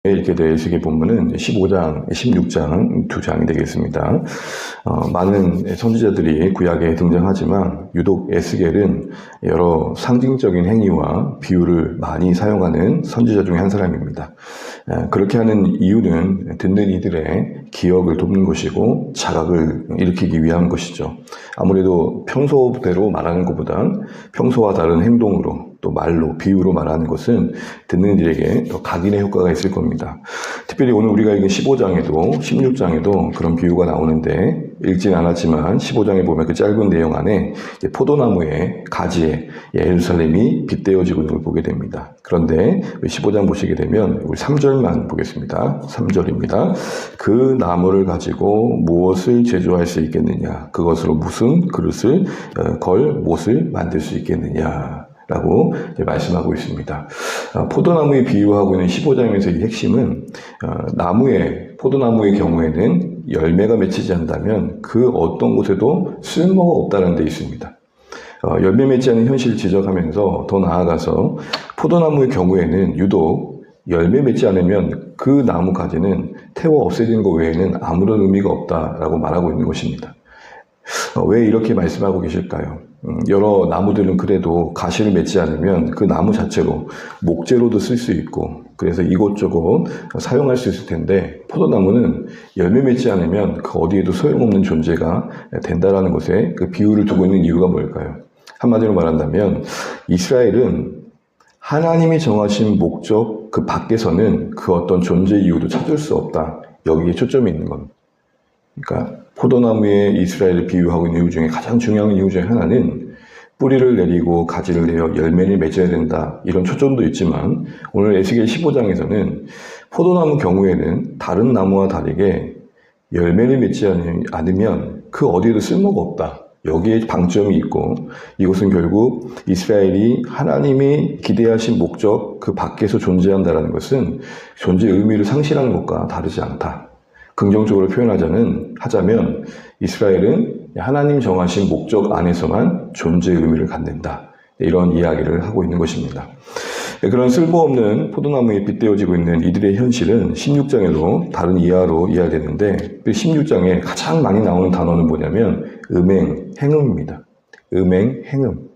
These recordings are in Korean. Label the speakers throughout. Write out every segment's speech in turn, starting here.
Speaker 1: 읽게 될 에스겔 본문은 15장, 16장 두 장이 되겠습니다. 많은 선지자들이 구약에 등장하지만 유독 에스겔은 여러 상징적인 행위와 비유를 많이 사용하는 선지자 중에 한 사람입니다. 그렇게 하는 이유는 듣는 이들의 기억을 돕는 것이고 자각을 일으키기 위한 것이죠. 아무래도 평소대로 말하는 것보단 평소와 다른 행동으로 또 말로, 비유로 말하는 것은 듣는 이들에게 더 각인의 효과가 있을 겁니다. 특별히 오늘 우리가 읽은 15장에도 16장에도 그런 비유가 나오는데 읽진 않았지만 15장에 보면 그 짧은 내용 안에 포도나무의 가지에 예루살렘이 빗대어지고 있는 걸 보게 됩니다. 그런데 15장 보시게 되면 우리 3절만 보겠습니다. 3절입니다. 그 나무를 가지고 무엇을 제조할 수 있겠느냐? 그것으로 무슨 그릇을 걸 못을 만들 수 있겠느냐? 라고 말씀하고 있습니다. 포도나무에 비유하고 있는 15장에서 이 핵심은 포도나무의 경우에는 열매가 맺히지 않는다면 그 어떤 곳에도 쓸모가 없다는 데 있습니다. 열매 맺지 않는 현실을 지적하면서 더 나아가서 포도나무의 경우에는 유독 열매 맺지 않으면 그 나무 가지는 태워 없애지는 것 외에는 아무런 의미가 없다라고 말하고 있는 것입니다. 왜 이렇게 말씀하고 계실까요? 여러 나무들은 그래도 가시를 맺지 않으면 그 나무 자체로 목재로도 쓸 수 있고 그래서 이곳저곳 사용할 수 있을 텐데 포도나무는 열매 맺지 않으면 그 어디에도 소용없는 존재가 된다라는 것에 그 비유를 두고 있는 이유가 뭘까요? 한마디로 말한다면 이스라엘은 하나님이 정하신 목적 그 밖에서는 그 어떤 존재 이유도 찾을 수 없다. 여기에 초점이 있는 겁니다. 그러니까 포도나무에 이스라엘을 비유하고 있는 이유 중에 가장 중요한 이유 중에 하나는 뿌리를 내리고 가지를 내어 열매를 맺어야 된다. 이런 초점도 있지만 오늘 에스겔 15장에서는 포도나무 경우에는 다른 나무와 다르게 열매를 맺지 않으면 그 어디에도 쓸모가 없다. 여기에 방점이 있고 이것은 결국 이스라엘이 하나님이 기대하신 목적 그 밖에서 존재한다는 것은 존재의 의미를 상실하는 것과 다르지 않다. 긍정적으로 하자면 이스라엘은 하나님 정하신 목적 안에서만 존재의 의미를 갖는다. 이런 이야기를 하고 있는 것입니다. 그런 쓸모없는 포도나무에 빗대어지고 있는 이들의 현실은 16장에도 다른 이하로 이해되는데 16장에 가장 많이 나오는 단어는 뭐냐면 음행, 행음입니다. 음행, 행음.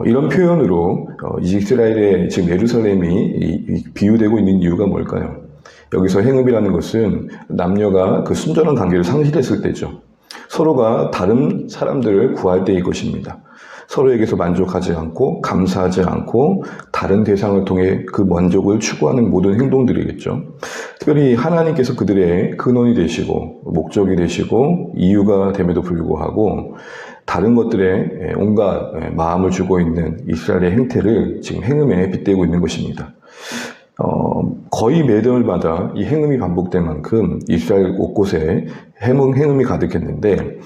Speaker 1: 이런 표현으로 이스라엘의 지금 예루살렘이 비유되고 있는 이유가 뭘까요? 여기서 행음이라는 것은 남녀가 그 순전한 관계를 상실했을 때죠. 서로가 다른 사람들을 구할 때의 것입니다. 서로에게서 만족하지 않고 감사하지 않고 다른 대상을 통해 그 만족을 추구하는 모든 행동들이겠죠. 특별히 하나님께서 그들의 근원이 되시고 목적이 되시고 이유가 됨에도 불구하고 다른 것들에 온갖 마음을 주고 있는 이스라엘의 행태를 지금 행음에 빗대고 있는 것입니다. 거의 매달마다 이 행음이 반복된 만큼 이스라엘 곳곳에 행음이 가득했는데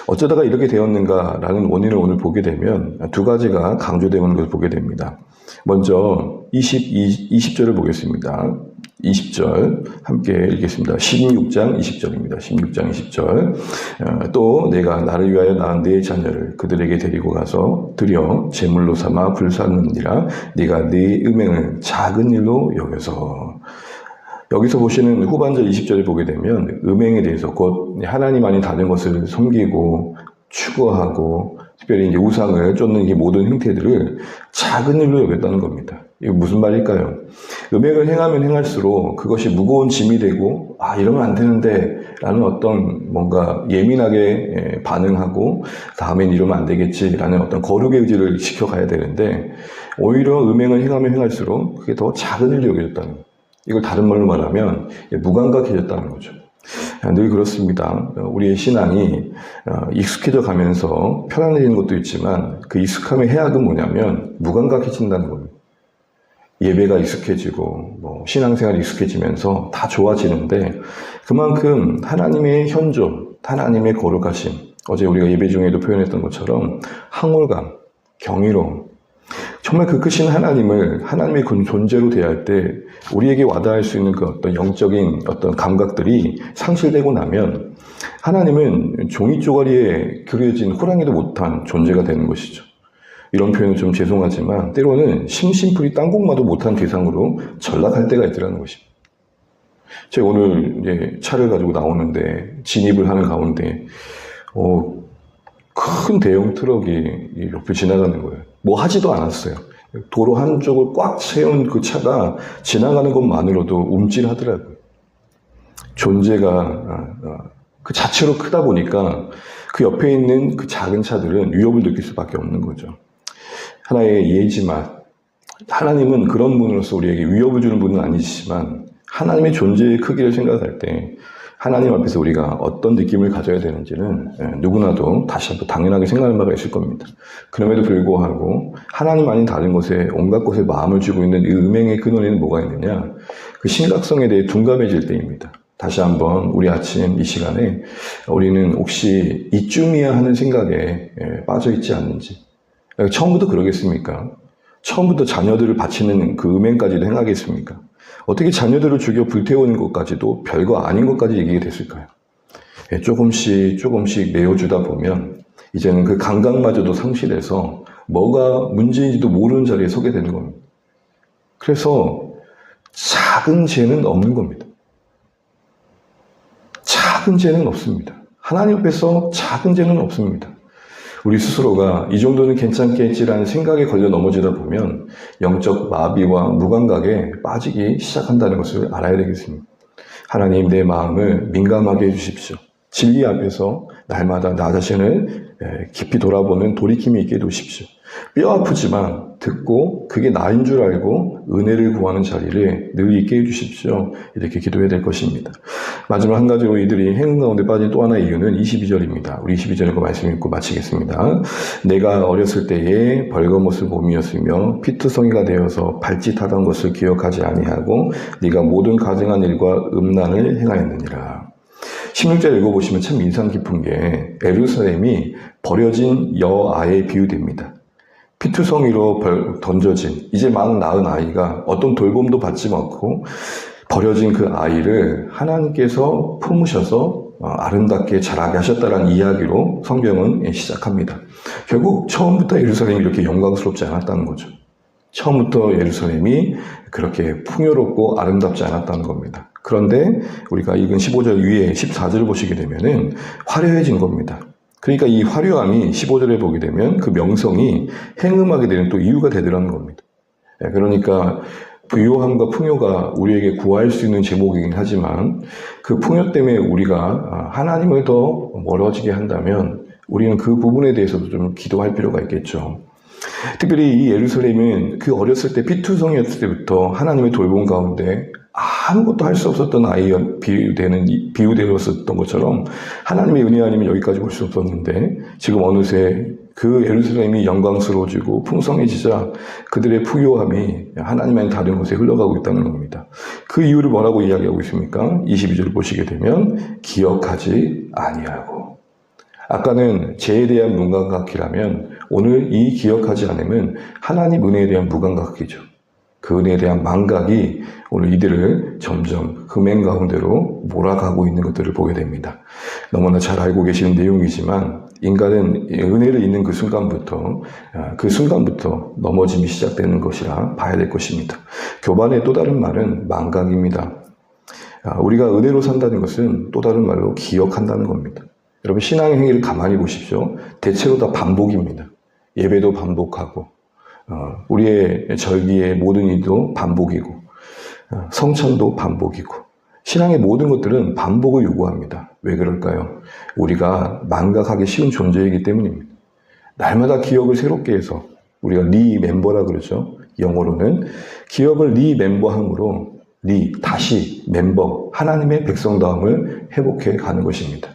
Speaker 1: 어쩌다가 이렇게 되었는가라는 원인을 오늘 보게 되면 두 가지가 강조되는 것을 보게 됩니다. 먼저 20절을 보겠습니다. 20절 함께 읽겠습니다. 16장 20절입니다. 16장 20절 또 내가 나를 위하여 낳은 네 자녀를 그들에게 데리고 가서 드려 제물로 삼아 불사느니라 네가 네 음행을 작은 일로 여겨서 여기서 보시는 후반절 20절을 보게 되면 음행에 대해서 곧 하나님 아닌 다른 것을 섬기고 추구하고 특별히 이제 우상을 쫓는 이 모든 행태들을 작은 일로 여겼다는 겁니다. 이거 무슨 말일까요? 음행을 행하면 행할수록 그것이 무거운 짐이 되고 이러면 안 되는데 라는 어떤 뭔가 예민하게 반응하고 다음엔 이러면 안 되겠지라는 어떤 거룩의 의지를 지켜가야 되는데 오히려 음행을 행하면 행할수록 그게 더 작은 일로 여겨졌다는 거예요. 이걸 다른 말로 말하면 무감각해졌다는 거죠. 늘 그렇습니다. 우리의 신앙이 익숙해져 가면서 편안해지는 것도 있지만 그 익숙함의 해악은 뭐냐면 무감각해진다는 겁니다. 예배가 익숙해지고 신앙생활이 익숙해지면서 다 좋아지는데 그만큼 하나님의 현존, 하나님의 거룩하심, 어제 우리가 예배 중에도 표현했던 것처럼 황홀감, 경이로움, 정말 그 크신 하나님의 그 존재로 대할 때 우리에게 와닿을 수 있는 그 어떤 영적인 어떤 감각들이 상실되고 나면 하나님은 종이 쪼가리에 그려진 호랑이도 못한 존재가 되는 것이죠. 이런 표현은 좀 죄송하지만 때로는 심심풀이 땅콩마도 못한 대상으로 전락할 때가 있더라는 것입니다. 제가 오늘 이제 차를 가지고 나오는데 진입을 하는 가운데 큰 대형 트럭이 옆을 지나가는 거예요. 뭐 하지도 않았어요. 도로 한쪽을 꽉 채운 그 차가 지나가는 것만으로도 움찔하더라고요. 존재가 그 자체로 크다 보니까 그 옆에 있는 그 작은 차들은 위협을 느낄 수밖에 없는 거죠. 하나의 예지만 하나님은 그런 분으로서 우리에게 위협을 주는 분은 아니시지만 하나님의 존재의 크기를 생각할 때 하나님 앞에서 우리가 어떤 느낌을 가져야 되는지는 누구나도 다시 한번 당연하게 생각하는 바가 있을 겁니다. 그럼에도 불구하고 하나님 아닌 다른 곳에 온갖 곳에 마음을 주고 있는 이 음행의 근원에는 뭐가 있느냐? 그 심각성에 대해 둔감해질 때입니다. 다시 한번 우리 아침 이 시간에 우리는 혹시 이쯤이야 하는 생각에 빠져 있지 않는지. 처음부터 그러겠습니까? 처음부터 자녀들을 바치는 그 음행까지도 행하겠습니까? 어떻게 자녀들을 죽여 불태우는 것까지도 별거 아닌 것까지 얘기가 됐을까요? 조금씩 내어주다 보면 이제는 그 감각마저도 상실해서 뭐가 문제인지도 모르는 자리에 서게 되는 겁니다. 그래서 작은 죄는 없는 겁니다. 작은 죄는 없습니다. 하나님 앞에서 작은 죄는 없습니다. 우리 스스로가 이 정도는 괜찮겠지라는 생각에 걸려 넘어지다 보면 영적 마비와 무감각에 빠지기 시작한다는 것을 알아야 되겠습니다. 하나님 내 마음을 민감하게 해주십시오. 진리 앞에서 날마다 나 자신을 깊이 돌아보는 돌이킴이 있게 해두십시오. 뼈 아프지만 듣고 그게 나인 줄 알고 은혜를 구하는 자리를 늘 있게 해주십시오. 이렇게 기도해야 될 것입니다. 마지막 한 가지로 이들이 행운 가운데 빠진 또 하나의 이유는 22절입니다. 우리 22절에 그 말씀 읽고 마치겠습니다. 내가 어렸을 때에 벌거벗은 몸이었으며 피투성이가 되어서 발짓하던 것을 기억하지 아니하고 네가 모든 가증한 일과 음란을 행하였느니라. 16절 읽어보시면 참 인상 깊은 게 예루살렘이 버려진 여아에 비유됩니다. 피투성이로 던져진 이제 막 낳은 아이가 어떤 돌봄도 받지 않고 버려진 그 아이를 하나님께서 품으셔서 아름답게 자라게 하셨다는 이야기로 성경은 시작합니다. 결국 처음부터 예루살렘이 이렇게 영광스럽지 않았다는 거죠. 처음부터 예루살렘이 그렇게 풍요롭고 아름답지 않았다는 겁니다. 그런데 우리가 읽은 15절 위에 14절을 보시게 되면은 화려해진 겁니다. 그러니까 이 화려함이 15절에 보게 되면 그 명성이 행음하게 되는 또 이유가 되더라는 겁니다. 그러니까 부요함과 풍요가 우리에게 구할 수 있는 제목이긴 하지만 그 풍요 때문에 우리가 하나님을 더 멀어지게 한다면 우리는 그 부분에 대해서도 좀 기도할 필요가 있겠죠. 특별히 이 예루살렘은 그 어렸을 때 피투성이었을 때부터 하나님의 돌봄 가운데 아무것도 할 수 없었던 아이가 비유되었었던 것처럼 하나님의 은혜 아니면 여기까지 올 수 없었는데 지금 어느새 그 예루살렘이 영광스러워지고 풍성해지자 그들의 풍요함이 하나님의 다른 곳에 흘러가고 있다는 겁니다. 그 이유를 뭐라고 이야기하고 있습니까? 22절 보시게 되면 기억하지 아니하고. 아까는 죄에 대한 무감각이라면 오늘 이 기억하지 않으면 하나님 은혜에 대한 무감각이죠. 그 은혜에 대한 망각이 오늘 이들을 점점 흠행 가운데로 몰아가고 있는 것들을 보게 됩니다. 너무나 잘 알고 계시는 내용이지만 인간은 은혜를 잊는 그 순간부터 넘어짐이 시작되는 것이라 봐야 될 것입니다. 교반의 또 다른 말은 망각입니다. 우리가 은혜로 산다는 것은 또 다른 말로 기억한다는 겁니다. 여러분 신앙의 행위를 가만히 보십시오. 대체로 다 반복입니다. 예배도 반복하고 우리의 절기의 모든 일도 반복이고 성찬도 반복이고 신앙의 모든 것들은 반복을 요구합니다. 왜 그럴까요? 우리가 망각하기 쉬운 존재이기 때문입니다. 날마다 기억을 새롭게 해서 우리가 리멤버라 그러죠. 영어로는 기억을 리멤버함으로 다시 멤버 하나님의 백성다움을 회복해 가는 것입니다.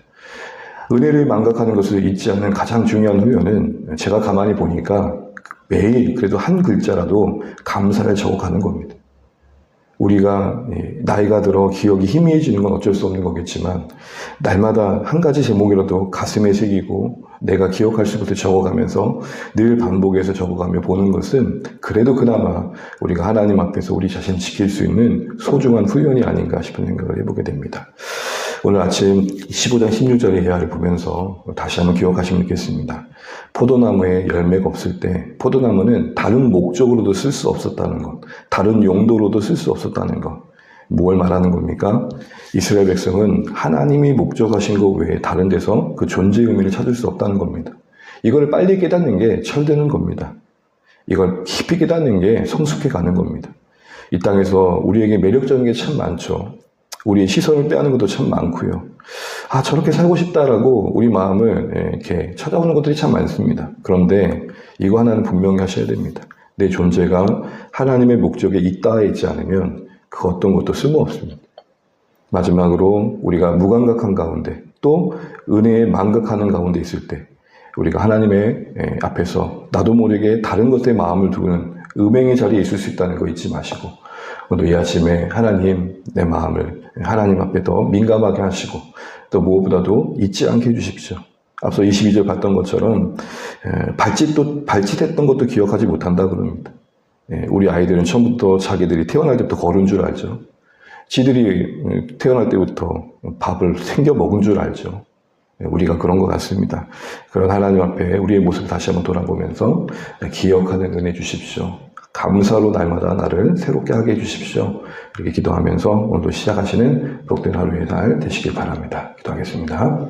Speaker 1: 은혜를 망각하는 것을 잊지 않는 가장 중요한 후연은 제가 가만히 보니까 매일 그래도 한 글자라도 감사를 적어가는 겁니다. 우리가 나이가 들어 기억이 희미해지는 건 어쩔 수 없는 거겠지만 날마다 한 가지 제목이라도 가슴에 새기고 내가 기억할 수 있을 때 적어가면서 늘 반복해서 적어가며 보는 것은 그래도 그나마 우리가 하나님 앞에서 우리 자신을 지킬 수 있는 소중한 훈련이 아닌가 싶은 생각을 해보게 됩니다. 오늘 아침 15장 16절의 예화를 보면서 다시 한번 기억하시면 좋겠습니다. 포도나무에 열매가 없을 때 포도나무는 다른 목적으로도 쓸 수 없었다는 것, 다른 용도로도 쓸 수 없었다는 것. 뭘 말하는 겁니까? 이스라엘 백성은 하나님이 목적하신 것 외에 다른 데서 그 존재의 의미를 찾을 수 없다는 겁니다. 이걸 빨리 깨닫는 게 철드는 겁니다. 이걸 깊이 깨닫는 게 성숙해 가는 겁니다. 이 땅에서 우리에게 매력적인 게 참 많죠. 우리의 시선을 빼앗는 것도 참 많고요. 아, 저렇게 살고 싶다라고 우리 마음을 이렇게 찾아오는 것들이 참 많습니다. 그런데 이거 하나는 분명히 하셔야 됩니다. 내 존재가 하나님의 목적에 있다에 있지 않으면 그 어떤 것도 쓸모없습니다. 마지막으로 우리가 무감각한 가운데 또 은혜에 망각하는 가운데 있을 때 우리가 하나님의 앞에서 나도 모르게 다른 것에 마음을 두는 음행의 자리에 있을 수 있다는 거 잊지 마시고 오늘 이 아침에 하나님 내 마음을 하나님 앞에 더 민감하게 하시고 또 무엇보다도 잊지 않게 해주십시오. 앞서 22절 봤던 것처럼 발짓했던 것도 기억하지 못한다 그럽니다. 우리 아이들은 처음부터 자기들이 태어날 때부터 걸은 줄 알죠. 지들이 태어날 때부터 밥을 챙겨 먹은 줄 알죠. 우리가 그런 것 같습니다. 그런 하나님 앞에 우리의 모습을 다시 한번 돌아보면서 기억하는 은혜 주십시오. 감사로 날마다 나를 새롭게 하게 해주십시오. 이렇게 기도하면서 오늘도 시작하시는 복된 하루의 날 되시길 바랍니다. 기도하겠습니다.